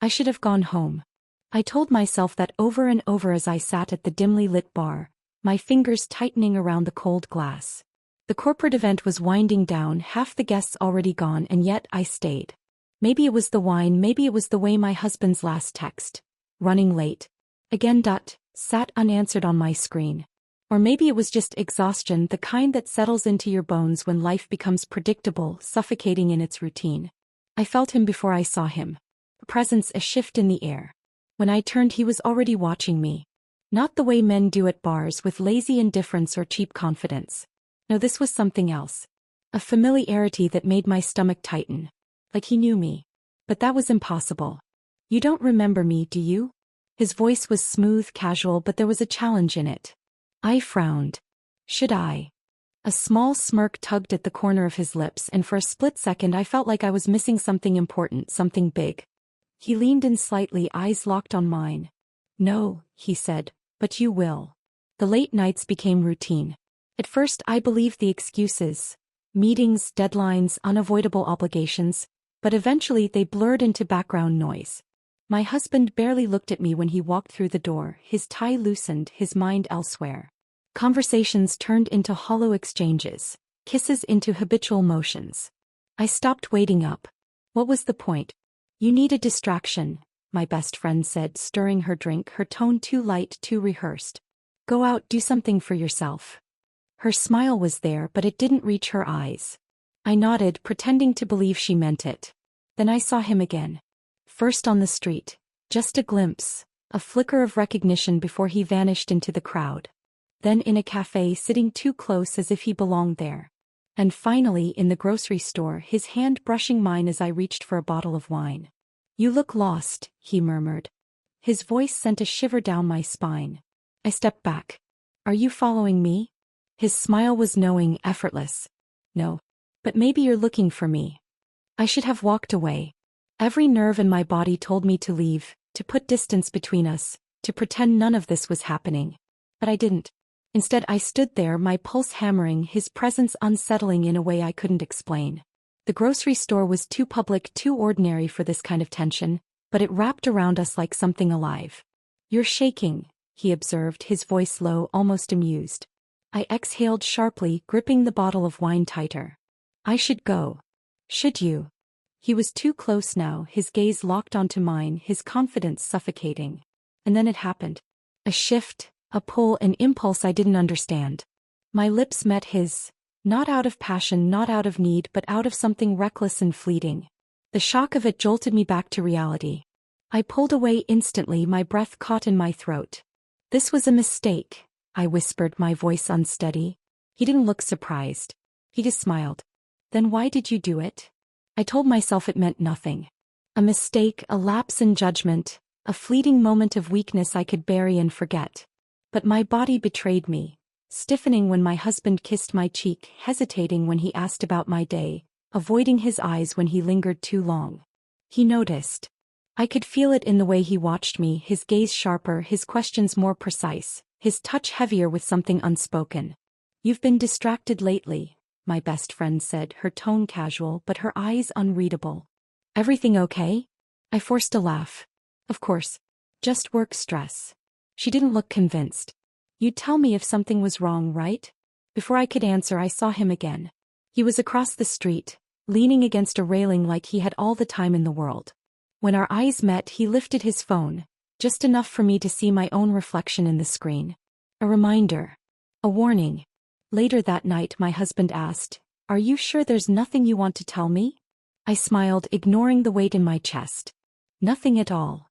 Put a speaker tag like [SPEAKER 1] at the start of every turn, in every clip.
[SPEAKER 1] I should have gone home. I told myself that over and over as I sat at the dimly lit bar, my fingers tightening around the cold glass. The corporate event was winding down, half the guests already gone, and yet I stayed. Maybe it was the wine, maybe it was the way my husband's last text, running late, again, sat unanswered on my screen. Or maybe it was just exhaustion, the kind that settles into your bones when life becomes predictable, suffocating in its routine. I felt him before I saw him. A presence, a shift in the air. When I turned, he was already watching me. Not the way men do at bars with lazy indifference or cheap confidence. No, this was something else. A familiarity that made my stomach tighten. Like he knew me. But that was impossible. You don't remember me, do you? His voice was smooth, casual, but there was a challenge in it. I frowned. Should I? A small smirk tugged at the corner of his lips, and for a split second I felt like I was missing something important, something big. He leaned in slightly, eyes locked on mine. No, he said, but you will. The late nights became routine. At first I believed the excuses. Meetings, deadlines, unavoidable obligations, but eventually they blurred into background noise. My husband barely looked at me when he walked through the door, his tie loosened, his mind elsewhere. Conversations turned into hollow exchanges, kisses into habitual motions. I stopped waiting up. What was the point? You need a distraction, my best friend said, stirring her drink, her tone too light, too rehearsed. Go out, do something for yourself. Her smile was there, but it didn't reach her eyes. I nodded, pretending to believe she meant it. Then I saw him again. First on the street. Just a glimpse, a flicker of recognition before he vanished into the crowd. Then in a cafe, sitting too close as if he belonged there. And finally in the grocery store, his hand brushing mine as I reached for a bottle of wine. You look lost, he murmured. His voice sent a shiver down my spine. I stepped back. Are you following me? His smile was knowing, effortless. No. But maybe you're looking for me. I should have walked away. Every nerve in my body told me to leave, to put distance between us, to pretend none of this was happening. But I didn't. Instead I stood there, my pulse hammering, his presence unsettling in a way I couldn't explain. The grocery store was too public, too ordinary for this kind of tension, but it wrapped around us like something alive. You're shaking, he observed, his voice low, almost amused. I exhaled sharply, gripping the bottle of wine tighter. I should go. Should you? He was too close now, his gaze locked onto mine, his confidence suffocating. And then it happened. A shift, a pull, an impulse I didn't understand. My lips met his, not out of passion, not out of need, but out of something reckless and fleeting. The shock of it jolted me back to reality. I pulled away instantly, my breath caught in my throat. This was a mistake, I whispered, my voice unsteady. He didn't look surprised. He just smiled. Then why did you do it? I told myself it meant nothing. A mistake, a lapse in judgment, a fleeting moment of weakness I could bury and forget. But my body betrayed me, stiffening when my husband kissed my cheek, hesitating when he asked about my day, avoiding his eyes when he lingered too long. He noticed. I could feel it in the way he watched me, his gaze sharper, his questions more precise, his touch heavier with something unspoken. You've been distracted lately, my best friend said, her tone casual but her eyes unreadable. Everything okay? I forced a laugh. Of course. Just work stress. She didn't look convinced. You'd tell me if something was wrong, right? Before I could answer, I saw him again. He was across the street, leaning against a railing like he had all the time in the world. When our eyes met, he lifted his phone, just enough for me to see my own reflection in the screen. A reminder. A warning. Later that night, my husband asked, "Are you sure there's nothing you want to tell me?" I smiled, ignoring the weight in my chest. Nothing at all.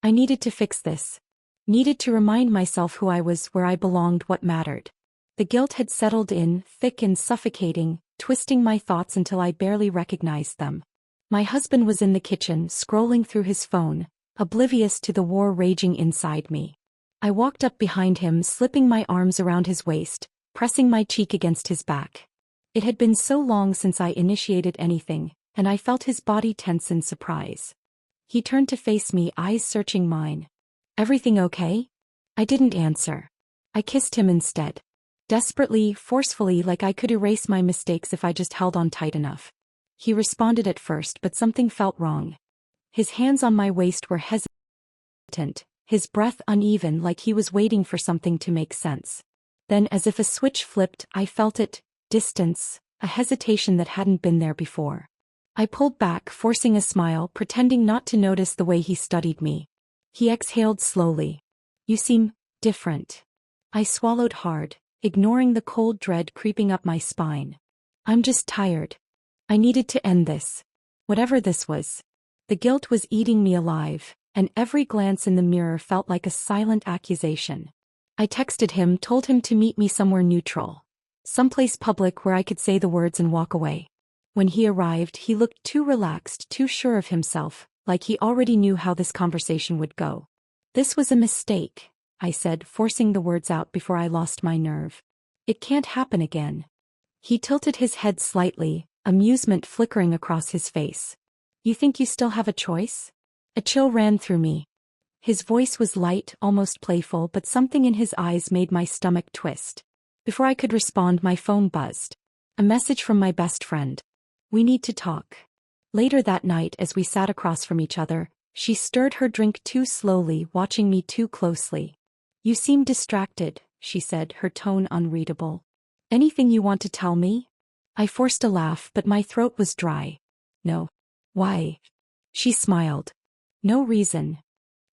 [SPEAKER 1] I needed to fix this. Needed to remind myself who I was, where I belonged, what mattered. The guilt had settled in, thick and suffocating, twisting my thoughts until I barely recognized them. My husband was in the kitchen, scrolling through his phone, oblivious to the war raging inside me. I walked up behind him, slipping my arms around his waist, pressing my cheek against his back. It had been so long since I initiated anything, and I felt his body tense in surprise. He turned to face me, eyes searching mine. Everything okay? I didn't answer. I kissed him instead. Desperately, forcefully, like I could erase my mistakes if I just held on tight enough. He responded at first, but something felt wrong. His hands on my waist were hesitant, his breath uneven like he was waiting for something to make sense. Then, as if a switch flipped, I felt it, distance, a hesitation that hadn't been there before. I pulled back, forcing a smile, pretending not to notice the way he studied me. He exhaled slowly. You seem different. I swallowed hard, ignoring the cold dread creeping up my spine. I'm just tired. I needed to end this. Whatever this was. The guilt was eating me alive, and every glance in the mirror felt like a silent accusation. I texted him, told him to meet me somewhere neutral. Someplace public where I could say the words and walk away. When he arrived, he looked too relaxed, too sure of himself, like he already knew how this conversation would go. This was a mistake, I said, forcing the words out before I lost my nerve. It can't happen again. He tilted his head slightly, amusement flickering across his face. You think you still have a choice? A chill ran through me. His voice was light, almost playful, but something in his eyes made my stomach twist. Before I could respond, my phone buzzed. A message from my best friend. We need to talk. Later that night, as we sat across from each other, she stirred her drink too slowly, watching me too closely. You seem distracted, she said, her tone unreadable. Anything you want to tell me? I forced a laugh, but my throat was dry. No. Why? She smiled. No reason.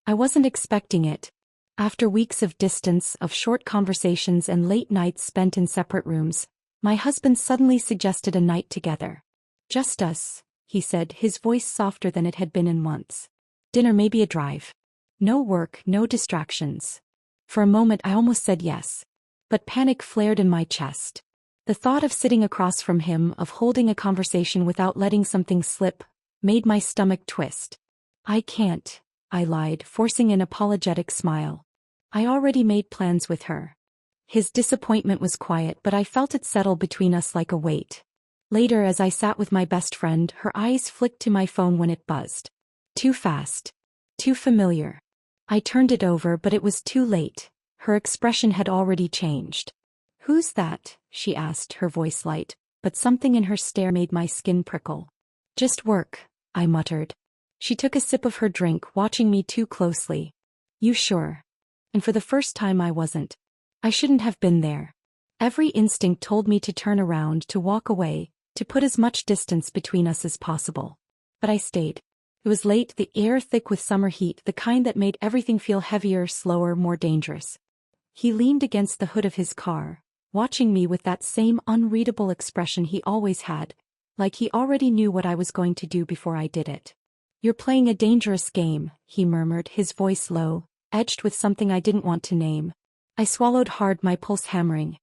[SPEAKER 1] I wasn't expecting it. After weeks of distance, of short conversations and late nights spent in separate rooms, my husband suddenly suggested a night together. Just us, he said, his voice softer than it had been in months. Dinner, maybe a drive. No work, no distractions. For a moment I almost said yes. But panic flared in my chest. The thought of sitting across from him, of holding a conversation without letting something slip, made my stomach twist. I can't, I lied, forcing an apologetic smile. I already made plans with her. His disappointment was quiet, but I felt it settle between us like a weight. Later, as I sat with my best friend, her eyes flicked to my phone when it buzzed. Too fast. Too familiar. I turned it over, but it was too late. Her expression had already changed. Who's that? She asked, her voice light, but something in her stare made my skin prickle. Just work, I muttered. She took a sip of her drink, watching me too closely. You sure? And for the first time I wasn't. I shouldn't have been there. Every instinct told me to turn around, to walk away, to put as much distance between us as possible. But I stayed. It was late, the air thick with summer heat, the kind that made everything feel heavier, slower, more dangerous. He leaned against the hood of his car, watching me with that same unreadable expression he always had, like he already knew what I was going to do before I did it. You're playing a dangerous game, he murmured, his voice low, edged with something I didn't want to name. I swallowed hard, my pulse hammering.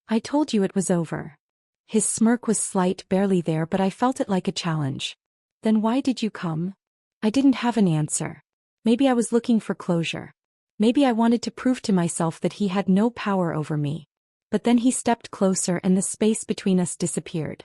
[SPEAKER 1] I told you it was over. His smirk was slight, barely there, but I felt it like a challenge. Then why did you come? I didn't have an answer. Maybe I was looking for closure. Maybe I wanted to prove to myself that he had no power over me. But then he stepped closer and the space between us disappeared.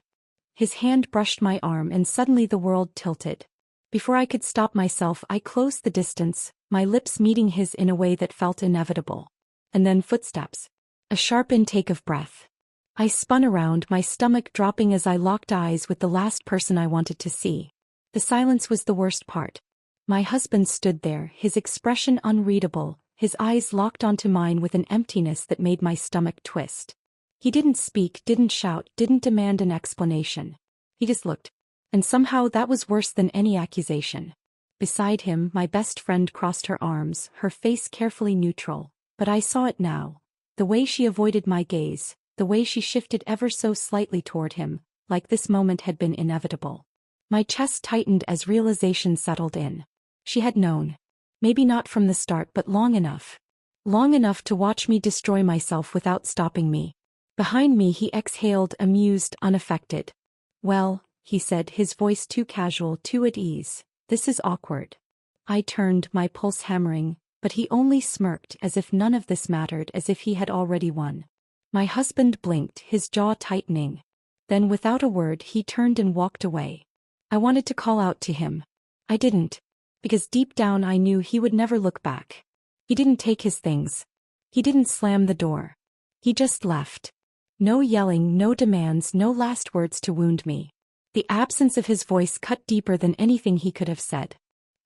[SPEAKER 1] His hand brushed my arm and suddenly the world tilted. Before I could stop myself, I closed the distance, my lips meeting his in a way that felt inevitable. And then footsteps. A sharp intake of breath. I spun around, my stomach dropping as I locked eyes with the last person I wanted to see. The silence was the worst part. My husband stood there, his expression unreadable, his eyes locked onto mine with an emptiness that made my stomach twist. He didn't speak, didn't shout, didn't demand an explanation. He just looked. And somehow that was worse than any accusation. Beside him, my best friend crossed her arms, her face carefully neutral. But I saw it now. The way she avoided my gaze, the way she shifted ever so slightly toward him, like this moment had been inevitable. My chest tightened as realization settled in. She had known. Maybe not from the start, but long enough. Long enough to watch me destroy myself without stopping me. Behind me he exhaled, amused, unaffected. Well, he said, his voice too casual, too at ease. This is awkward. I turned, my pulse hammering, but he only smirked as if none of this mattered, as if he had already won. My husband blinked, his jaw tightening. Then without a word he turned and walked away. I wanted to call out to him. I didn't. Because deep down I knew he would never look back. He didn't take his things. He didn't slam the door. He just left. No yelling, no demands, no last words to wound me. The absence of his voice cut deeper than anything he could have said.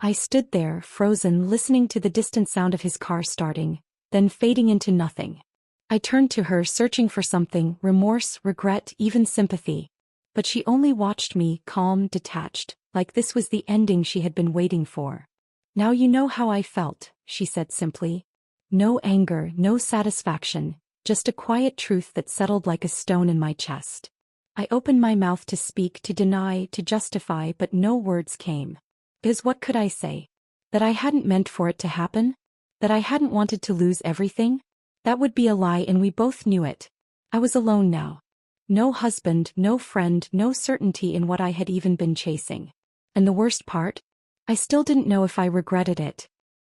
[SPEAKER 1] I stood there, frozen, listening to the distant sound of his car starting, then fading into nothing. I turned to her, searching for something, remorse, regret, even sympathy. But she only watched me, calm, detached, like this was the ending she had been waiting for. "Now you know how I felt," she said simply. No anger, no satisfaction, just a quiet truth that settled like a stone in my chest. I opened my mouth to speak, to deny, to justify, but no words came. Because what could I say? That I hadn't meant for it to happen? That I hadn't wanted to lose everything? That would be a lie, and we both knew it. I was alone now. No husband, no friend, no certainty in what I had even been chasing. And the worst part? I still didn't know if I regretted it,